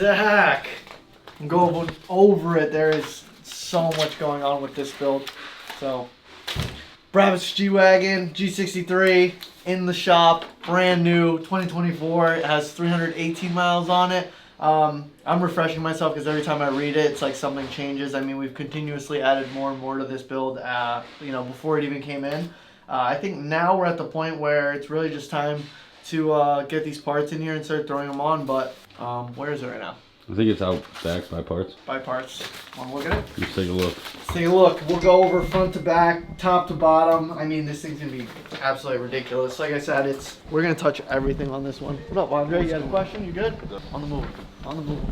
Zach, I'm going over it. There is so much going on with this build. So, Brabus G-Wagon, G63 in the shop, brand new, 2024. It has 318 miles on it. I'm refreshing myself because every time I read it, it's like something changes. I mean, we've continuously added more and more to this build, you know, before it even came in. I think now we're at the point where it's really just time to get these parts in here and start throwing them on, but where is it right now? I think it's out back by parts. By parts. Want to look at it? Let's take a look. Let's take a look. We'll go over front to back, top to bottom. I mean, this thing's going to be absolutely ridiculous. Like I said, we're going to touch everything on this one. What up, Andre? You got a question? You good? On the move. On the move.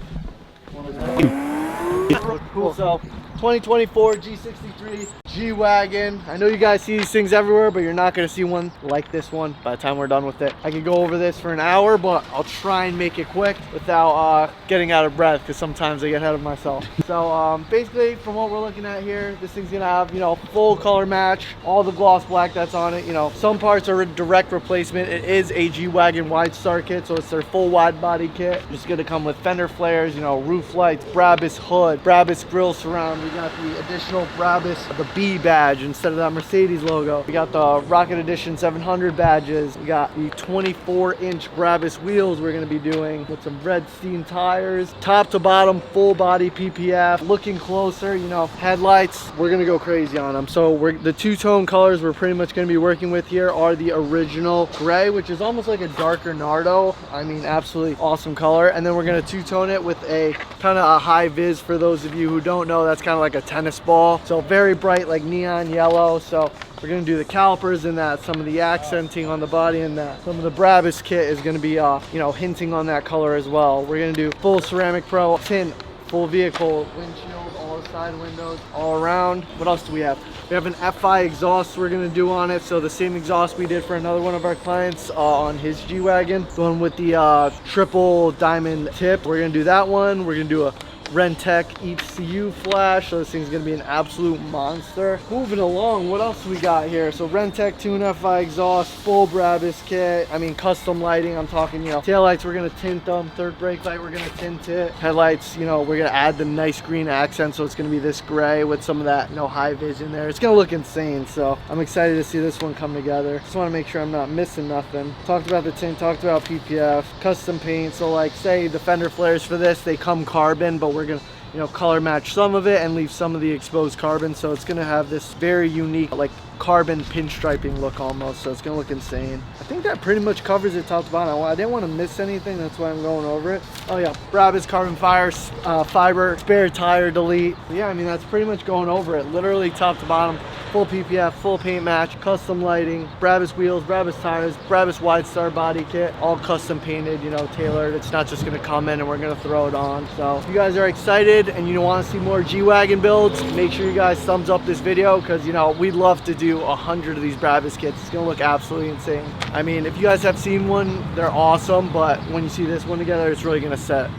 Cool. So, 2024 G63 G-Wagon. I know you guys see these things everywhere, but you're not going to see one like this one by the time we're done with it. I could go over this for an hour, but I'll try and make it quick without getting out of breath, because sometimes I get ahead of myself. So basically, from what we're looking at here, this thing's going to have, you know, full color match, all the gloss black that's on it. You know, some parts are a direct replacement. It is a G-Wagon Wide Star Kit, so it's their full wide body kit. It's going to come with fender flares, you know, roof lights, Brabus hood, Brabus grill surround. We got the additional Brabus, the B badge instead of that Mercedes logo. We got the Rocket Edition 700 badges. We got the 24-inch Brabus wheels we're going to be doing with some red steam tires. Top to bottom, full body PPF. Looking closer, you know, headlights, we're going to go crazy on them. So the two-tone colors we're pretty much going to be working with here are the original gray, which is almost like a darker Nardo. I mean, absolutely awesome color. And then we're going to two-tone it with a kind of a high vis. For those of you who don't know, that's kind of like a tennis ball. So very bright, like neon yellow. So we're going to do the calipers in that, some of the accenting on the body in that. Some of the Brabus kit is going to be, you know, hinting on that color as well. We're going to do full ceramic pro tint, full vehicle windshield, all the side windows, all around. What else do we have? We have an FI exhaust we're going to do on it. So the same exhaust we did for another one of our clients on his G-Wagon. The one with the triple diamond tip. We're going to do that one. We're going to do a Rentec ECU flash, so this thing's gonna be an absolute monster. Moving along, what else we got here? So Rentec Tune FI exhaust, full Brabus kit. I mean, custom lighting. I'm talking, you know, taillights, we're gonna tint them. Third brake light, we're gonna tint it. Headlights, you know, we're gonna add the nice green accent, so it's gonna be this gray with some of that, you know, high vision there. It's gonna look insane, so I'm excited to see this one come together. Just wanna make sure I'm not missing nothing. Talked about the tint, talked about PPF, custom paint. So like, say the fender flares for this, they come carbon, but we're gonna, you know, color match some of it and leave some of the exposed carbon, so it's gonna have this very unique, like, carbon pinstriping look almost, so it's gonna look insane. I think that pretty much covers it top to bottom. I didn't want to miss anything, that's why I'm going over it. Oh yeah, Brabus carbon fiber, spare tire delete. But yeah, I mean, that's pretty much going over it, literally top to bottom. Full PPF, full paint match, custom lighting, Brabus wheels, Brabus tires, Brabus Wide Star body kit, all custom painted, you know, tailored. It's not just gonna come in and we're gonna throw it on. So if you guys are excited and you want to see more G-Wagon builds, make sure you guys thumbs up this video, because, you know, we'd love to do 100 of these Brabus kits. It's gonna look absolutely insane. I mean, if you guys have seen one, they're awesome, but when you see this one together, it's really gonna set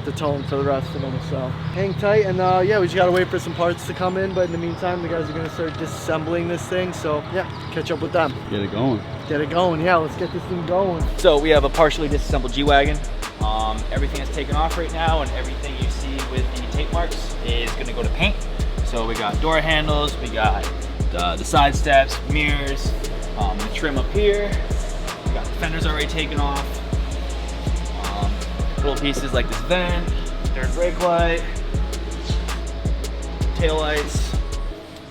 the tone for the rest of them. So hang tight, and yeah, we just gotta wait for some parts to come in, but in the meantime, the guys are gonna start disassembling this thing. So yeah, catch up with them. Get it going. Get it going. Yeah, let's get this thing going. So we have a partially disassembled G-Wagon. Everything is taken off right now, and everything you see with the tape marks is going to go to paint. So we got door handles, we got the side steps, mirrors, the trim up here. We got the fenders already taken off. Little pieces like this vent, third brake light, tail lights.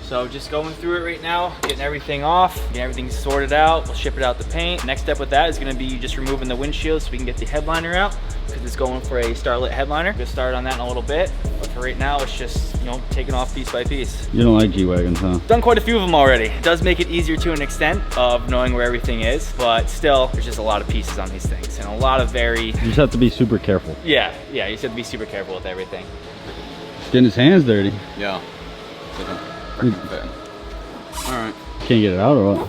So just going through it right now, getting everything off, getting everything sorted out. We'll ship it out to paint. Next step with that is gonna be just removing the windshield so we can get the headliner out, because it's going for a starlit headliner. We'll start on that in a little bit, but for right now, it's just, you know, taking off piece by piece. You don't like G-Wagons, huh? Done quite a few of them already. It does make it easier to an extent of knowing where everything is, but still, there's just a lot of pieces on these things and a lot of very... You just have to be super careful. Yeah, you just have to be super careful with everything. He's getting his hands dirty. Yeah. Alright. Can't get it out or what?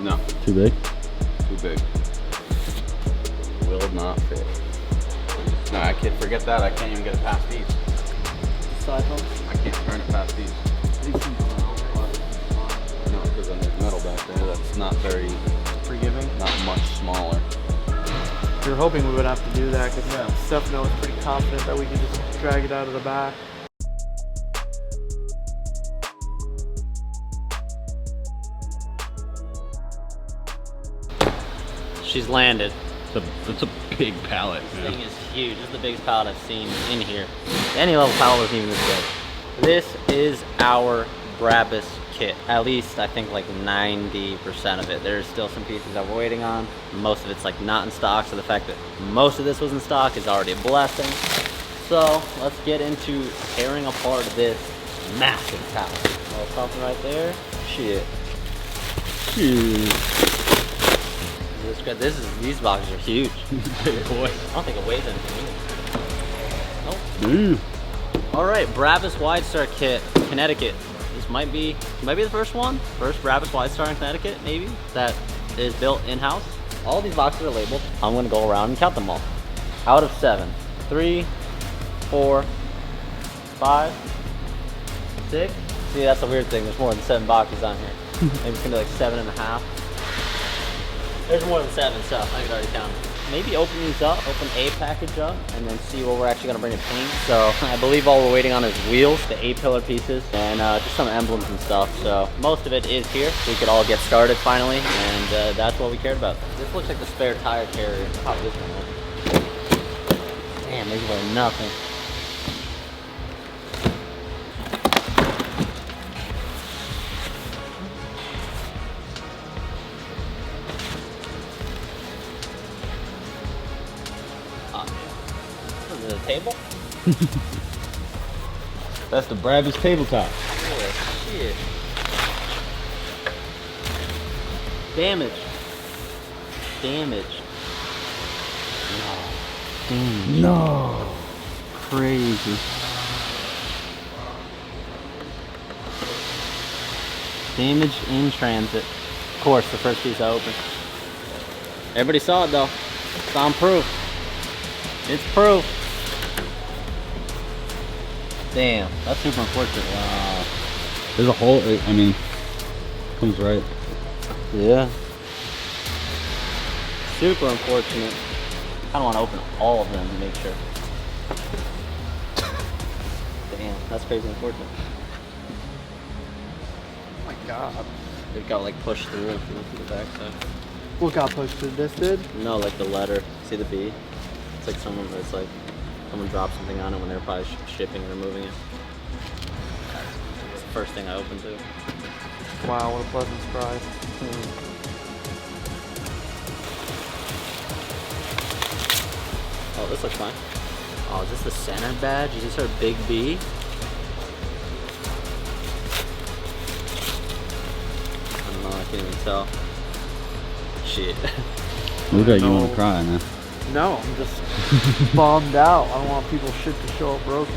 No. Too big? Too big. Will not fit. No, I can't forget that. I can't even get it past these. Side hump? I can't turn it past these. No, because then there's metal back there that's not very forgiving. Not much smaller. We were hoping we would have to do that because Stefano was pretty confident that we could just drag it out of the back. She's landed. It's a big pallet. This thing is huge. This is the biggest pallet I've seen in here. Any level pallet wasn't even this big. This is our Brabus kit. At least I think like 90% of it. There's still some pieces that we're waiting on. Most of it's like not in stock, so the fact that most of this was in stock is already a blessing. So let's get into tearing apart this massive pallet. Little something right there. Shit. These boxes are huge. Big boy. I don't think it weighs anything either. Nope. All right, Brabus Wide Star Kit, Connecticut. This might be the first one. First Brabus Wide Star in Connecticut, maybe, that is built in-house. All these boxes are labeled. I'm gonna go around and count them all. Out of 7. 3, 4, 5, 6. See, that's the weird thing. There's more than 7 boxes on here. Maybe it's gonna be like 7.5. There's more than 7, so I could already count them. Maybe open these up, open a package up, and then see what we're actually gonna bring in paint. So I believe all we're waiting on is wheels, the 8-pillar pieces, and just some emblems and stuff. So most of it is here. We could all get started finally, and that's what we cared about. This looks like the spare tire carrier. Pop this one up. Damn, these are nothing. The table? That's the Brabus tabletop. Oh, shit. Damage. No. Crazy. Damage in transit. Of course, the first piece I opened. Everybody saw it though. It's on proof. It's proof. Damn, that's super unfortunate. Wow. There's a hole. I mean, comes right. Yeah. Super unfortunate. I don't want to open all of them to make sure. Damn, that's crazy unfortunate. Oh my god. It got like pushed through if you look at the back side. What got pushed through? This did? No, like the letter. See the B? It's like someone dropped something on it when they were probably shipping or moving it. That's the first thing I opened too. Wow, what a pleasant surprise. Oh, this looks fine. Oh, is this the center badge? Is this our big B? I don't know, I can't even tell. Shit. Look like you want to cry now. No, I'm just bummed out. I don't want people's shit to show up broken.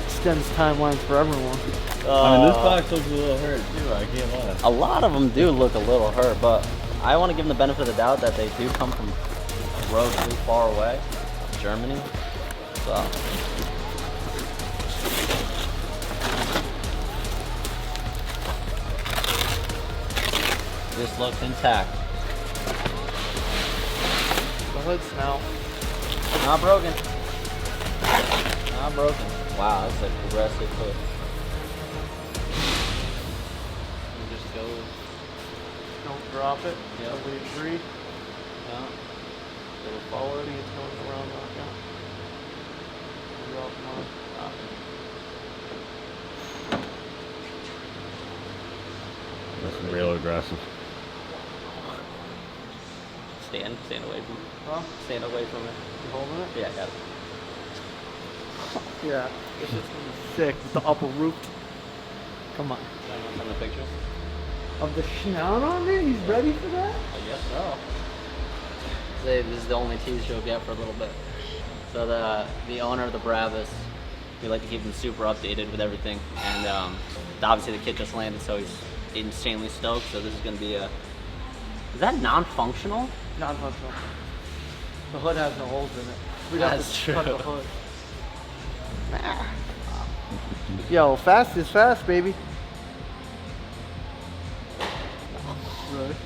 Extends timelines for everyone. I mean, this box looks a little hurt too, I can't lie. A lot of them do look a little hurt, but I want to give them the benefit of the doubt that they do come from roads too far away. Germany. So. This looks intact. The hood's now. Not broken. Not broken. Wow, that's a progressive hood. It just goes. Don't drop it. Yeah. Totally agree. Yeah. Go forward and it's going around like that. Drop one. That's real aggressive. Stand away from it. Huh? Stand away from it. You holding it? Yeah, I got it. Yeah. This is sick with the upper roof. Come on. Send the picture. Of the snout on it? He's ready for that? I guess so. This is the only tease you'll get for a little bit. So the owner of the Brabus, we like to keep him super updated with everything. And obviously the kit just landed, so he's insanely stoked. So this is going to be a... Is that non-functional? Non-functional. The hood has no holes in it. We'd have That's to cut true. the hood. Nah. Yo, fast is fast, baby. Yeah. Right.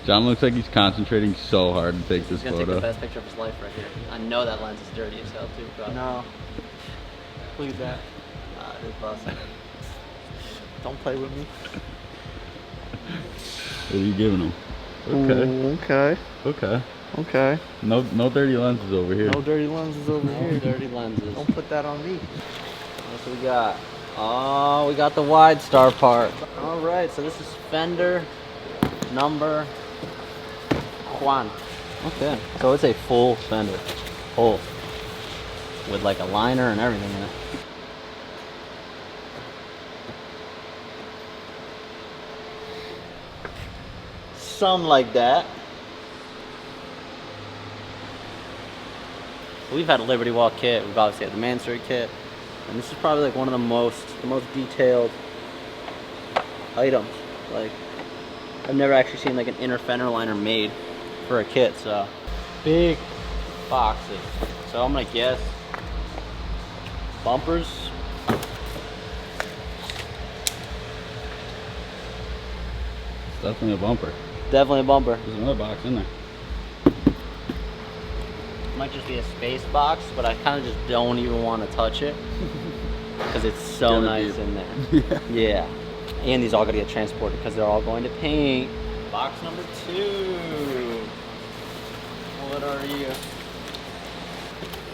John looks like he's concentrating so hard to take this He's gonna take the photo. best picture of his life right here. I know that lens is dirty as hell too, bro. No. Look at that. It is busted. Don't play with me. What are you giving him? Okay. Ooh, okay. Okay. Okay. No dirty lenses over here. No dirty lenses over No here. dirty lenses. Don't put that on me. What do we got? Oh, we got the Wide Star part. All right, so this is fender number one. Okay, so it's a full fender, full, with like a liner and everything in it. Something like that. We've had a Liberty Walk kit. We've obviously had the Mansard kit. And this is probably like one of the most detailed items. Like, I've never actually seen like an inner fender liner made for a kit, so big boxes. So I'm gonna guess bumpers. It's definitely a bumper. Definitely a bumper. There's another box in there. Might just be a space box, but I kind of just don't even want to touch it because it's so nice in there. Yeah. And these all gotta get transported because they're all going to paint. Box number 2. What are you?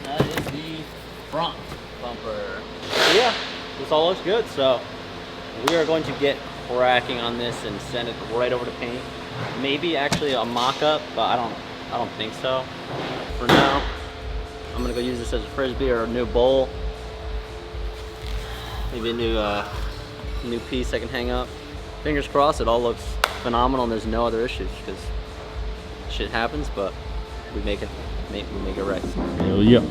That is the front bumper. So yeah, this all looks good. So we are going to get cracking on this and send it right over to paint. Maybe actually a mock-up, but I don't think so. For now, I'm gonna go use this as a frisbee or a new bowl. Maybe a new piece I can hang up. Fingers crossed, it all looks phenomenal and there's no other issues because shit happens, but we make it right. Hell yeah.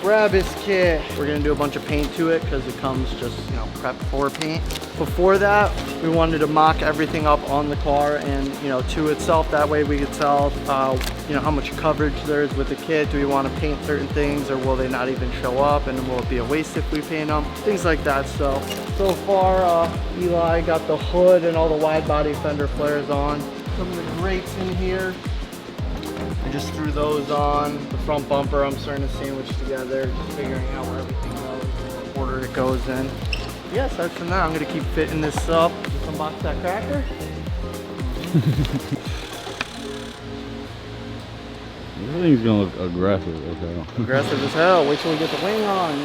Brabus kit. We're gonna do a bunch of paint to it because it comes just, you know, prepped for paint. Before that, we wanted to mock everything up on the car and, you know, to itself. That way we could tell, you know, how much coverage there is with the kit. Do we want to paint certain things or will they not even show up? And will it be a waste if we paint them? Things like that. So far, Eli got the hood and all the wide body fender flares on. Some of the grates in here. I just threw those on. The front bumper I'm starting to sandwich together, just figuring out where everything goes, what order it goes in. Yeah, aside from that, I'm gonna keep fitting this up. Just unbox that cracker. Everything's gonna look aggressive as hell. Aggressive as hell. Wait till we get the wing on.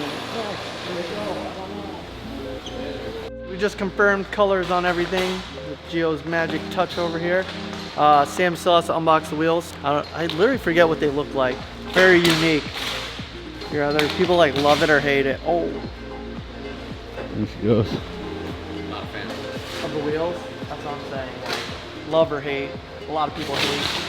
We just confirmed colors on everything with Gio's magic touch over here. Sam still has to unbox the wheels. I literally forget what they look like. Very unique. Here, either people like love it or hate it. Oh. There she goes. Not a fan Of the wheels? That's what I'm saying. Love or hate. A lot of people hate.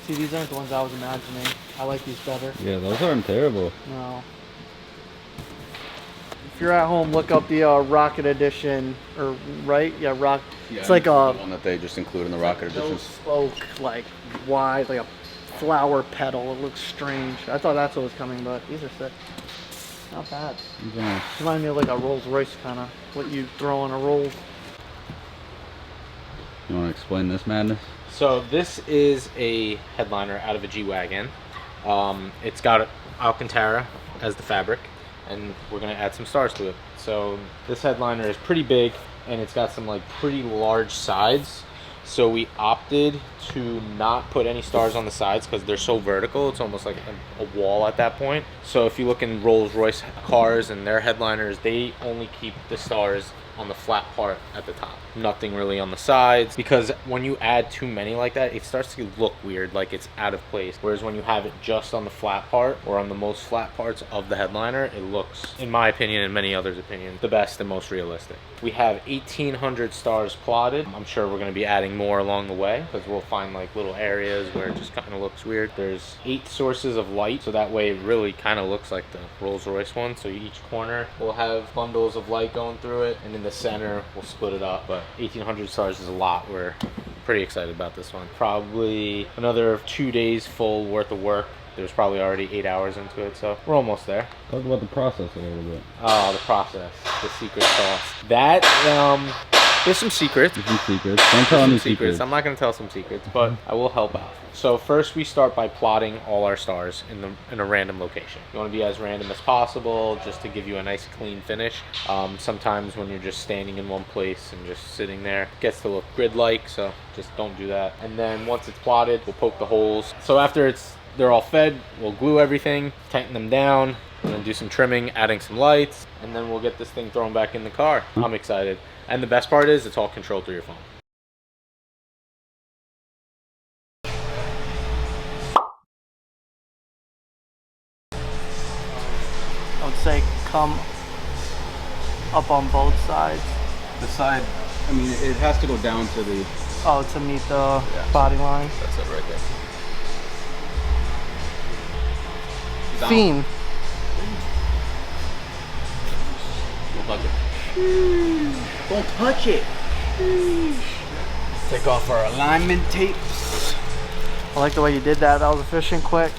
See, these aren't the ones I was imagining. I like these better. Yeah, those aren't terrible. No. If you're at home, look up the Rocket Edition, or right? Yeah, Yeah, it's like the a one that they just include in the Rocket no Edition. spoke, like wide, like a flower petal. It looks strange. I thought that's what was coming, but these are sick. Not bad. Yeah. Remind me of like a Rolls Royce kind of. What you throw on a Rolls. You want to explain this madness? So this is a headliner out of a G-Wagon. It's got Alcantara as the fabric, and we're gonna add some stars to it. So this headliner is pretty big, and it's got some like pretty large sides. So we opted to not put any stars on the sides because they're so vertical. It's almost like a wall at that point. So if you look in Rolls-Royce cars and their headliners, they only keep the stars on the flat part at the top. Nothing really on the sides, because when you add too many like that, it starts to look weird, like it's out of place. Whereas when you have it just on the flat part or on the most flat parts of the headliner, it looks, in my opinion and many others' opinion, the best and most realistic. We have 1,800 stars plotted. I'm sure we're going to be adding more along the way, because we'll find like little areas where it just kind of looks weird. There's 8 sources of light, so that way it really kind of looks like the Rolls-Royce one. So each corner will have bundles of light going through it, and in the center we'll split it up. But 1,800 stars is a lot. We're pretty excited about this one. Probably another 2 days full worth of work. There's probably already 8 hours into it, so we're almost there. Talk about the process a little bit. Oh, the process, the secret sauce. That, there's some secrets. There's some secrets. Don't tell any secrets. I'm not going to tell some secrets, but I will help out. So first we start by plotting all our stars in a random location. You want to be as random as possible, just to give you a nice clean finish. Sometimes when you're just standing in one place and just sitting there, it gets to look grid-like, so just don't do that. And then once it's plotted, we'll poke the holes. So after they're all fed, we'll glue everything, tighten them down, and then do some trimming, adding some lights, and then we'll get this thing thrown back in the car. I'm excited. And the best part is it's all controlled through your phone. I would say come up on both sides. The side, I mean, it has to go down to the... Oh, to meet the body line. That's it right there. Fiend. Don't touch it. Take off our alignment tapes. I like the way you did that. That was efficient, quick.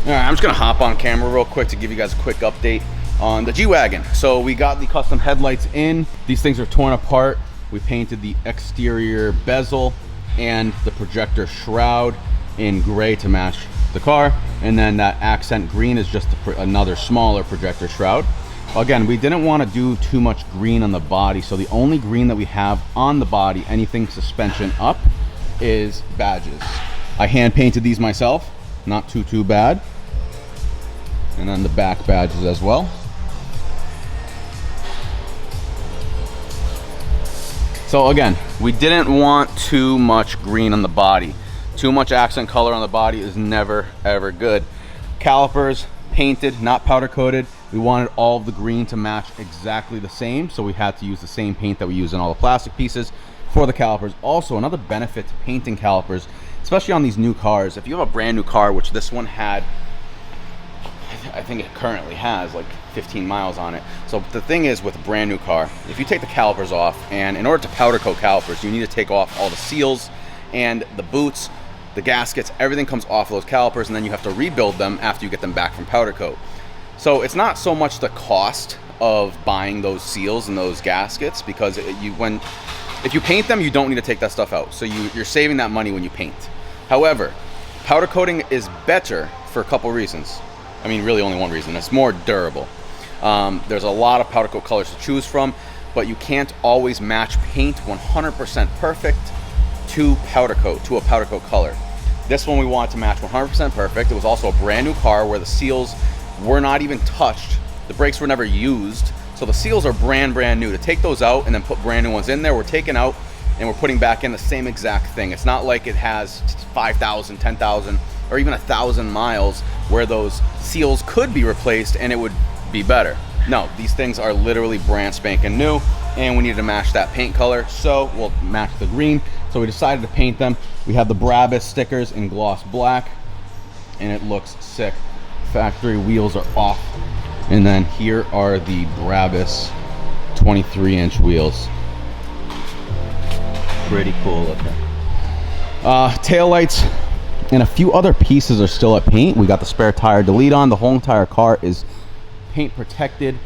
All right, I'm just gonna hop on camera real quick to give you guys a quick update on the G-Wagon. So we got the custom headlights in. These things are torn apart. We painted the exterior bezel and the projector shroud in gray to match the car. And then that accent green is just another smaller projector shroud. Again, we didn't want to do too much green on the body. So the only green that we have on the body, anything suspension up, is badges. I hand painted these myself, not too bad. And then the back badges as well. So again, we didn't want too much green on the body. Too much accent color on the body is never, ever good. Calipers, painted, not powder coated. We wanted all of the green to match exactly the same, so we had to use the same paint that we use in all the plastic pieces for the calipers. Also, another benefit to painting calipers, especially on these new cars, if you have a brand new car, which this one had, I think it currently has like 15 miles on it. So the thing is, with a brand new car, if you take the calipers off, and in order to powder coat calipers, you need to take off all the seals and the boots, the gaskets, everything comes off of those calipers, and then you have to rebuild them after you get them back from powder coat. So it's not so much the cost of buying those seals and those gaskets, because if you paint them, you don't need to take that stuff out. So you're saving that money when you paint. However, powder coating is better for a couple reasons. I mean, really only one reason. It's more durable. There's a lot of powder coat colors to choose from, but you can't always match paint 100% perfect to a powder coat color. This one we wanted to match 100% perfect. It was also a brand new car where the seals were not even touched. The brakes were never used. So the seals are brand new. To take those out and then put brand new ones in there, we're taking out and we're putting back in the same exact thing. It's not like it has 5,000, 10,000, or even 1,000 miles where those seals could be replaced and it would be better. No, these things are literally brand spanking new, and we needed to match that paint color, so we'll match the green. So we decided to paint them. We have the Brabus stickers in gloss black, and it looks sick. Factory wheels are off, and then here are the Brabus 23-inch wheels. Pretty cool looking. Tail lights and a few other pieces are still at paint. We got the spare tire to lead on. The whole entire car is paint protected,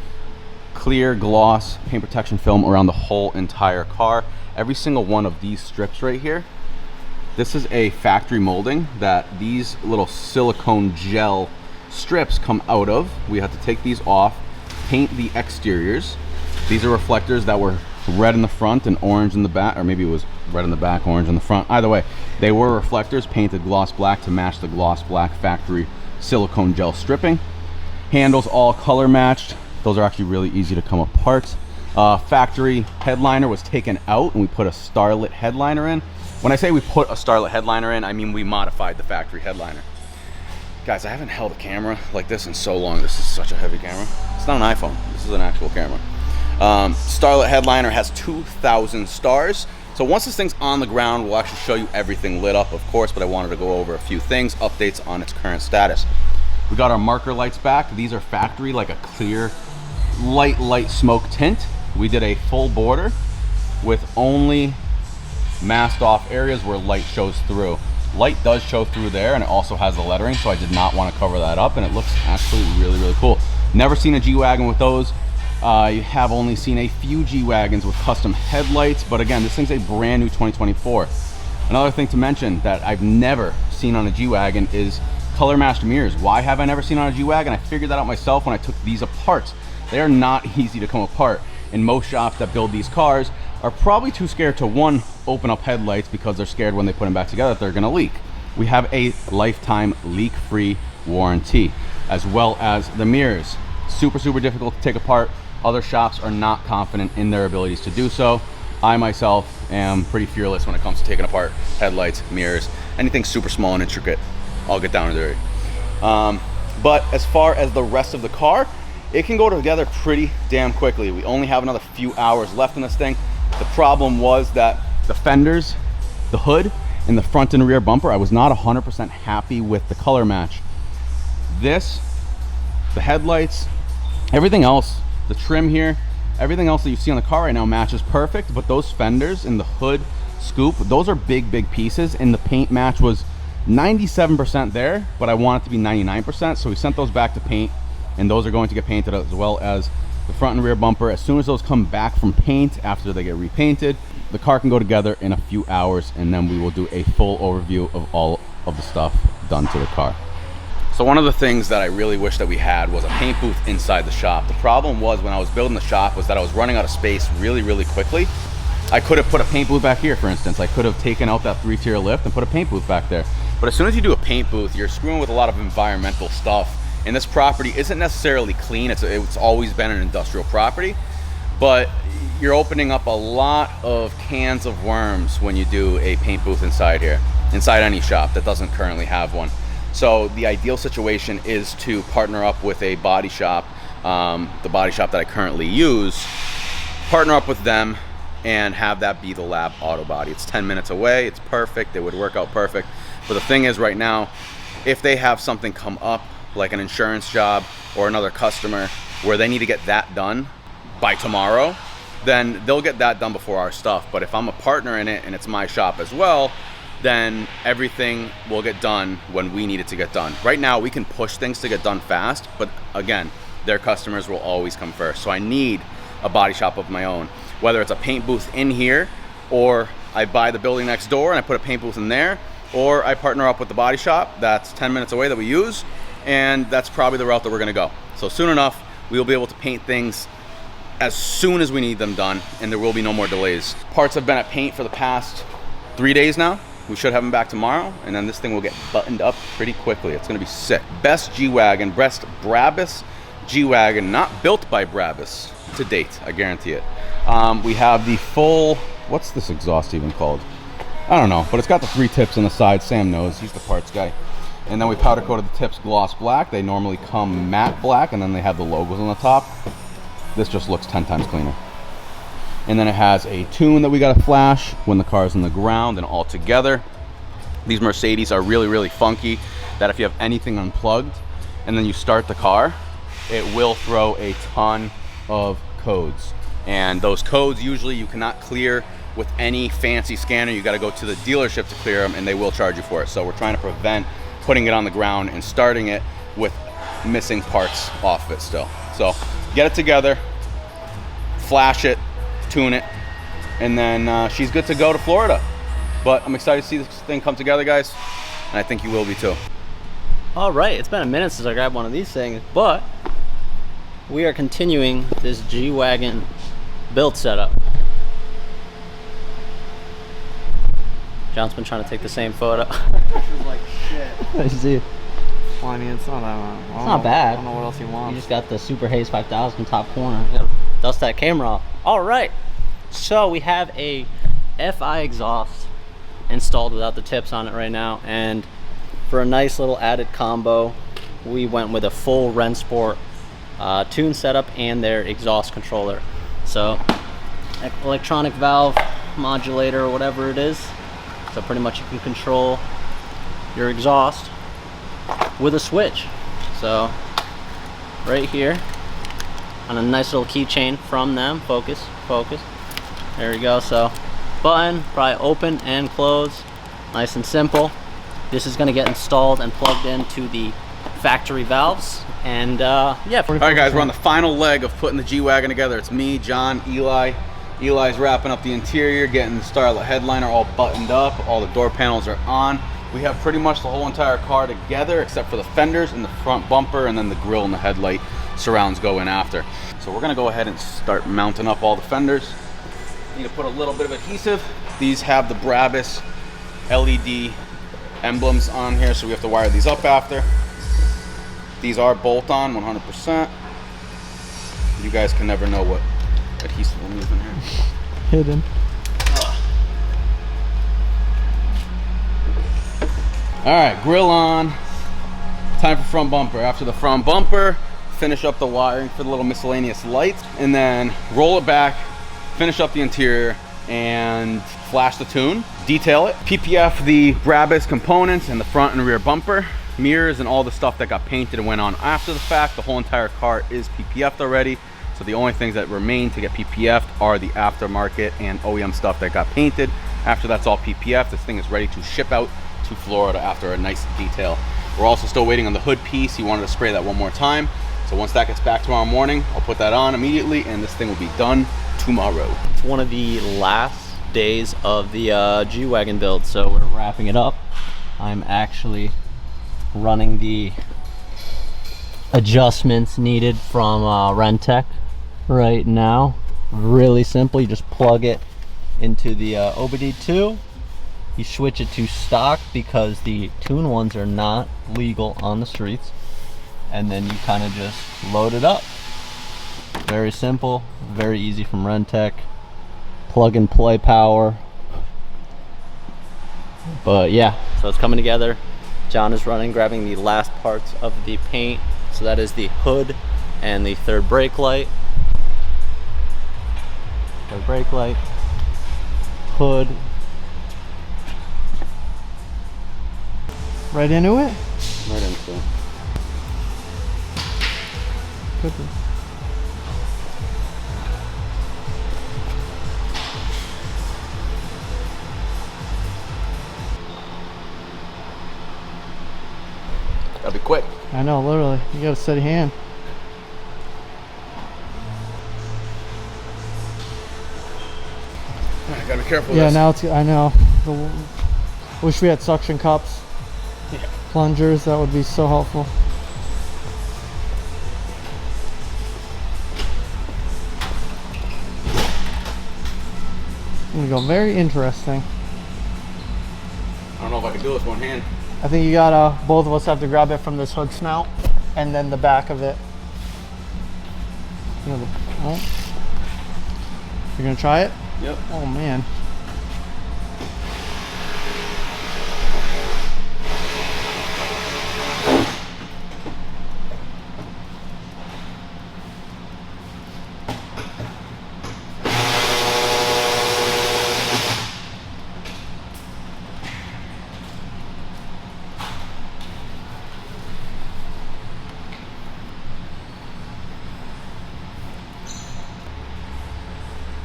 clear gloss paint protection film around the whole entire car. Every single one of these strips right here, this is a factory molding that these little silicone gel strips come out of. We have to take these off, paint the exteriors. These are reflectors that were red in the front and orange in the back, or maybe it was red in the back, orange in the front. Either way, they were reflectors painted gloss black to match the gloss black factory silicone gel stripping. Handles all color matched. Those are actually really easy to come apart. Factory headliner was taken out and we put a starlit headliner in. When I say we put a starlit headliner in, I mean we modified the factory headliner. Guys, I haven't held a camera like this in so long. This is such a heavy camera. It's not an iPhone, this is an actual camera. Starlit headliner has 2,000 stars. So once this thing's on the ground, we'll actually show you everything lit up, of course, but I wanted to go over a few things, updates on its current status. We got our marker lights back. These are factory, like a clear, light smoke tint. We did a full border with only masked off areas where light shows through. Light does show through there, and it also has the lettering, so I did not want to cover that up, and it looks actually really cool. Never seen a G-Wagon with those. I have only seen a few G-Wagons with custom headlights, but again, this thing's a brand new 2024. Another thing to mention that I've never seen on a G-Wagon is color matched mirrors. Why have I never seen on a G-Wagon? I figured that out myself when I took these apart. They are not easy to come apart, and most shops that build these cars are probably too scared to, one, open up headlights because they're scared when they put them back together that they're gonna leak. We have a lifetime leak-free warranty, as well as the mirrors. Super difficult to take apart. Other shops are not confident in their abilities to do so. I myself am pretty fearless when it comes to taking apart headlights, mirrors, anything super small and intricate. I'll get down and dirty. But as far as the rest of the car, it can go together pretty damn quickly. We only have another few hours left in this thing. The problem was that the fenders, the hood, and the front and rear bumper, I was not 100% happy with the color match. This, the headlights, everything else, the trim here, everything else that you see on the car right now matches perfect, but those fenders and the hood scoop, those are big pieces, and the paint match was 97% there, but I want it to be 99%, so we sent those back to paint, and those are going to get painted, as well as the front and rear bumper. As soon as those come back from paint after they get repainted, the car can go together in a few hours, and then we will do a full overview of all of the stuff done to the car. So one of the things that I really wish that we had was a paint booth inside the shop. The problem was when I was building the shop was that I was running out of space really quickly. I could have put a paint booth back here, for instance. I could have taken out that 3-tier lift and put a paint booth back there. But as soon as you do a paint booth, you're screwing with a lot of environmental stuff. And this property isn't necessarily clean. It's always been an industrial property, but you're opening up a lot of cans of worms when you do a paint booth inside here, inside any shop that doesn't currently have one. So the ideal situation is to partner up with a body shop, the body shop that I currently use, partner up with them and have that be the Lab Auto Body. It's 10 minutes away, it's perfect, it would work out perfect. But the thing is right now, if they have something come up, like an insurance job or another customer where they need to get that done by tomorrow, then they'll get that done before our stuff. But if I'm a partner in it and it's my shop as well, then everything will get done when we need it to get done. Right now, we can push things to get done fast, but again, their customers will always come first. So I need a body shop of my own, whether it's a paint booth in here, or I buy the building next door and I put a paint booth in there, or I partner up with the body shop that's 10 minutes away that we use, and that's probably the route that we're gonna go. So soon enough, we will be able to paint things as soon as we need them done, and there will be no more delays. Parts have been at paint for the past 3 days now. We should have them back tomorrow, and then this thing will get buttoned up pretty quickly. It's gonna be sick. Best G-Wagon, best Brabus G-Wagon, not built by Brabus to date, I guarantee it. We have the full, what's this exhaust even called? I don't know, but it's got the 3 tips on the side. Sam knows, he's the parts guy. And then we powder coated the tips gloss black. They normally come matte black, and then they have the logos on the top. This just looks 10 times cleaner. And then it has a tune that we got to flash when the car's in the ground and all together. These Mercedes are really funky, that if you have anything unplugged and then you start the car, it will throw a ton of codes. And those codes usually you cannot clear with any fancy scanner. You got to go to the dealership to clear them, and they will charge you for it. So we're trying to prevent putting it on the ground and starting it with missing parts off of it still. So get it together, flash it, tune it, and then she's good to go to Florida. But I'm excited to see this thing come together, guys, and I think you will be too. All right, it's been a minute since I grabbed one of these things, but we are continuing this G-Wagon build setup. John's been trying to take the same photo. This is like shit. I see it. Well, I mean, it's not that. It's not bad. I don't know what else you want. You just got the Super Haze 5000 top corner. You gotta dust that camera off. All right. So we have a FI exhaust installed without the tips on it right now, and for a nice little added combo, we went with a full Rensport tune setup and their exhaust controller. So electronic valve modulator or whatever it is. So pretty much you can control your exhaust with a switch. So right here on a nice little keychain from them, focus. There we go. So button, probably open and close, nice and simple. This is going to get installed and plugged into the factory valves, and yeah. All right, guys, we're on the final leg of putting the G-Wagon together. It's me, John, Eli. Eli's wrapping up the interior, getting the Starlet headliner all buttoned up. All the door panels are on. We have pretty much the whole entire car together, except for the fenders and the front bumper, and then the grille and the headlight surrounds go in after. So we're going to go ahead and start mounting up all the fenders. Need to put a little bit of adhesive. These have the Brabus LED emblems on here, so we have to wire these up after. These are bolt-on 100%. You guys can never know what adhesive I'm using here. Hidden. All right, grill on. Time for front bumper. After the front bumper, finish up the wiring for the little miscellaneous lights, and then roll it back, finish up the interior, and flash the tune, detail it, PPF the Brabus components and the front and rear bumper, mirrors, and all the stuff that got painted and went on after the fact. The whole entire car is PPF'd already, so the only things that remain to get PPF'd are the aftermarket and OEM stuff that got painted. After that's all PPF, this thing is ready to ship out to Florida after a nice detail. We're also still waiting on the hood piece. He wanted to spray that one more time, so once that gets back tomorrow morning, I'll put that on immediately, and this thing will be done tomorrow. It's one of the last days of the G-Wagon build, so we're wrapping it up. I'm actually running the adjustments needed from Rentec right now. Really simple. You just plug it into the OBD2. You switch it to stock because the tune ones are not legal on the streets, and then you kind of just load it up. Very simple, very easy from Rentec. Plug and play power. But yeah, so it's coming together. John is grabbing the last parts of the paint. So that is the hood and the third brake light. Third brake light, hood. Right into it? Right into it. Good. Gotta be quick. I know, literally. You got a steady hand. I gotta be careful. Yeah, with this. now it's, I know. Wish we had suction cups. Yeah. Plungers, that would be so helpful. There we go, very interesting. I don't know if I can do this one hand. I think you gotta, both of us have to grab it from this hood snout and then the back of it. You know, you're gonna try it? Yep. Oh man.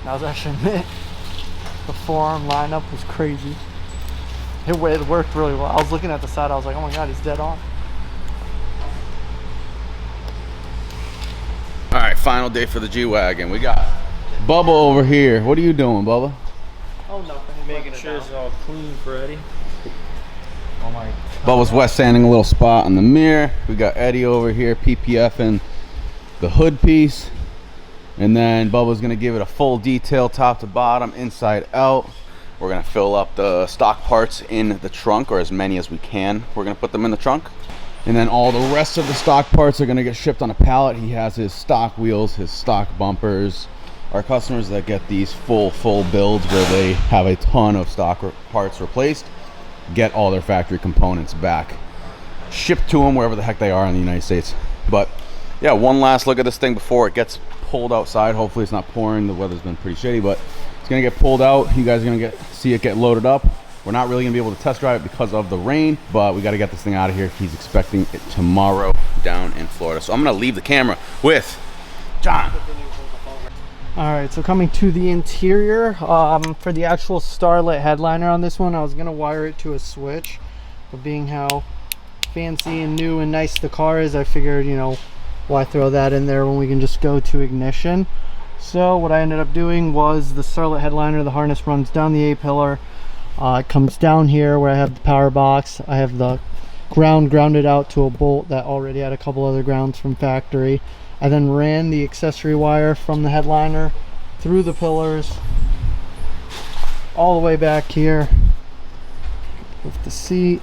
That was actually it. The forearm lineup was crazy. It worked really well. I was looking at the side, I was like, oh my god, he's dead on. All right, final day for the G-Wagon. We got Bubba over here. What are you doing, Bubba? Oh, nothing. Making sure it's all clean for Eddie. Oh my. Bubba's wet sanding a little spot on the mirror. We got Eddie over here PPFing the hood piece. And then Bubba's gonna give it a full detail top to bottom, inside out. We're gonna fill up the stock parts in the trunk, or as many as we can. We're gonna put them in the trunk. And then all the rest of the stock parts are gonna get shipped on a pallet. He has his stock wheels, his stock bumpers. Our customers that get these full builds where they have a ton of stock parts replaced, get all their factory components back, shipped to them wherever the heck they are in the United States. But yeah, one last look at this thing before it gets pulled outside. Hopefully it's not pouring. The weather's been pretty shitty, but it's gonna get pulled out. You guys are gonna see it get loaded up. We're not really gonna be able to test drive it because of the rain, but we gotta get this thing out of here. He's expecting it tomorrow down in Florida. So I'm gonna leave the camera with John. All right, so coming to the interior, for the actual starlit headliner on this one, I was gonna wire it to a switch, but being how fancy and new and nice the car is, I figured, you know, why throw that in there when we can just go to ignition. So what I ended up doing was the starlit headliner, the harness runs down the A-pillar. It comes down here where I have the power box. I have the grounded out to a bolt that already had a couple other grounds from factory. I then ran the accessory wire from the headliner through the pillars all the way back here with the seat,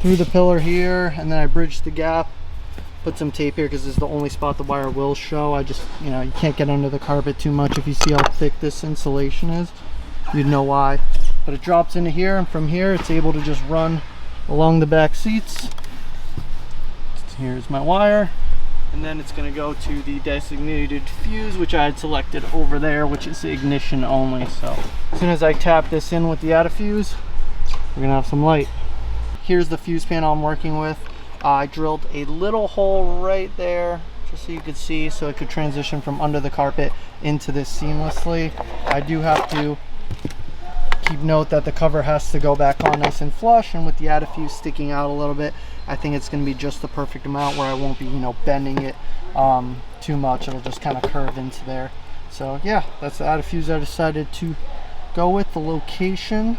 through the pillar here, and then I bridged the gap, put some tape here because this is the only spot the wire will show. I just, you know, you can't get under the carpet too much. If you see how thick this insulation is, you'd know why. But it drops into here, and from here it's able to just run along the back seats. Here's my wire, and then it's going to go to the designated fuse, which I had selected over there, which is ignition only. So as soon as I tap this in with the add a fuse, we're gonna have some light. Here's the fuse panel I'm working with. I drilled a little hole right there just so you could see, so it could transition from under the carpet into this seamlessly. I do have to keep note that the cover has to go back on nice and flush, and with the add a fuse sticking out a little bit, I think it's going to be just the perfect amount where I won't be, you know, bending it too much. It'll just kind of curve into there. So yeah, that's the add a fuse I decided to go with. The location.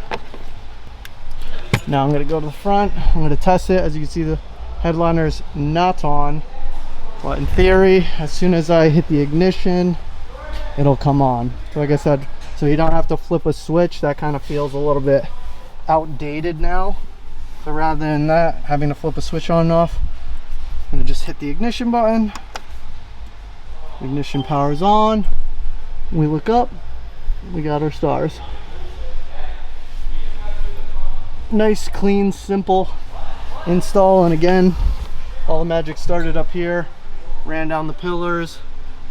Now I'm going to go to the front. I'm going to test it. As you can see, the headliner's not on, but in theory, as soon as I hit the ignition, it'll come on. So like I said, so you don't have to flip a switch. That kind of feels a little bit outdated now. So rather than that, having to flip a switch on and off, I'm gonna just hit the ignition button. Ignition power's on. We look up, we got our stars. Nice, clean, simple install. And again, all the magic started up here, ran down the pillars,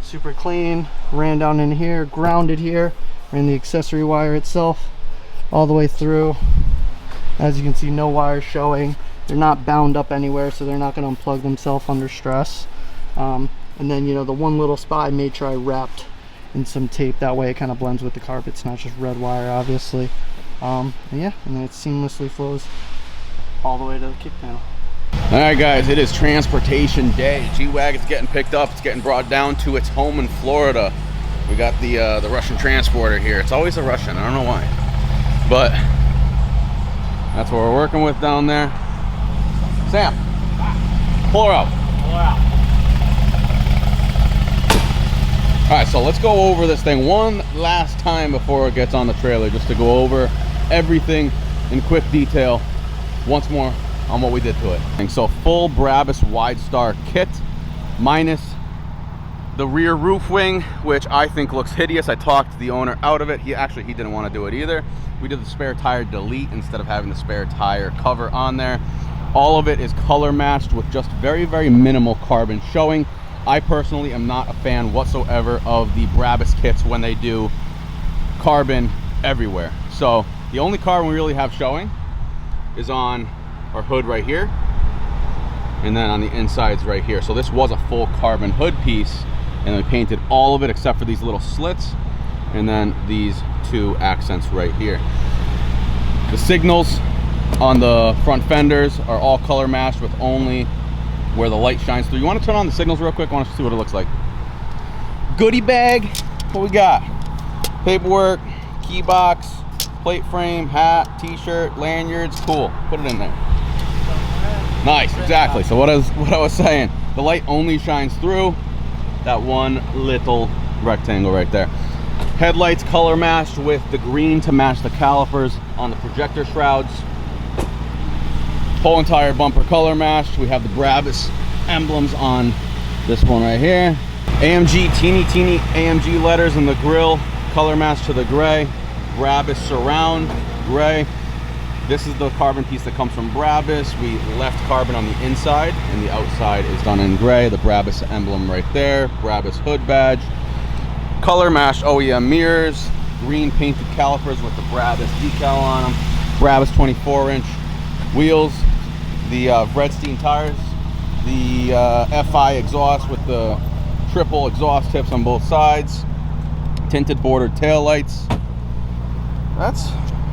super clean, ran down in here, grounded here, ran the accessory wire itself all the way through. As you can see, no wires showing. They're not bound up anywhere, so they're not going to unplug themselves under stress. And then, you know, the one little spot I made sure I wrapped in some tape. That way it kind of blends with the carpet. It's not just red wire, obviously. And yeah, and then it seamlessly flows all the way to the kick panel. All right, guys, it is transportation day. G-Wagon's getting picked up. It's getting brought down to its home in Florida. We got the Russian transporter here. It's always a Russian. I don't know why, but that's what we're working with down there. Sam, pull her out. Pull her out. All right, so let's go over this thing one last time before it gets on the trailer, just to go over everything in quick detail once more on what we did to it. And so full Brabus Wide Star Kit, minus the rear roof wing, which I think looks hideous. I talked the owner out of it. He didn't want to do it either. We did the spare tire delete instead of having the spare tire cover on there. All of it is color matched with just very, very minimal carbon showing. I personally am not a fan whatsoever of the Brabus kits when they do carbon everywhere. So the only carbon we really have showing is on our hood right here, and then on the insides right here. So this was a full carbon hood piece, and we painted all of it except for these little slits and then these two accents right here. The signals on the front fenders are all color matched with only where the light shines through. You want to turn on the signals real quick? I want to see what it looks like. Goodie bag, what we got? Paperwork, key box, plate frame, hat, t-shirt, lanyards. Cool, put it in there. Nice, exactly. So what I was saying, the light only shines through that one little rectangle right there. Headlights color matched with the green to match the calipers on the projector shrouds. Whole entire bumper color matched. We have the Brabus emblems on this one right here. AMG, teeny AMG letters in the grille, color matched to the gray. Brabus surround, gray. This is the carbon piece that comes from Brabus. We left carbon on the inside and the outside is done in gray. The Brabus emblem right there, Brabus hood badge. Color matched OEM mirrors, green painted calipers with the Brabus decal on them. Brabus 24-inch wheels, the Redstein tires, the FI exhaust with the triple exhaust tips on both sides, tinted bordered tail lights. That's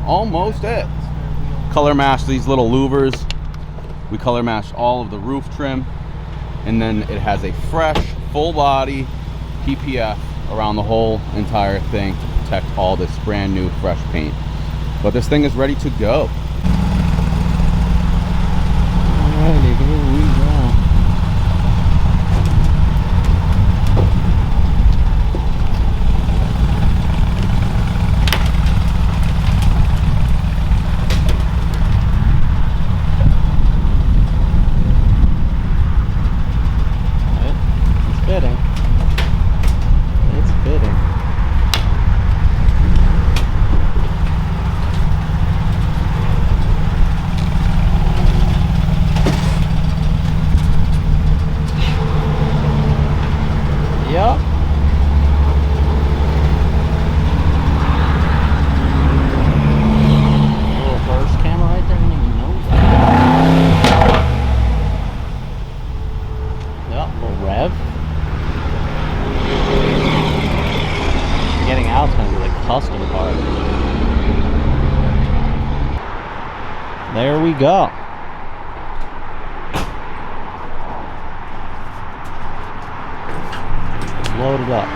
almost it. Color matched these little louvers. We color matched all of the roof trim, and then it has a fresh full body PPF around the whole entire thing to protect all this brand new fresh paint. But this thing is ready to go. Alrighty, here we go. It's fitting. It's fitting. Yep. Little burst camera right there, I didn't even know that. Yep, little rev. Getting out is going to be the custom part. There we go. Load it up.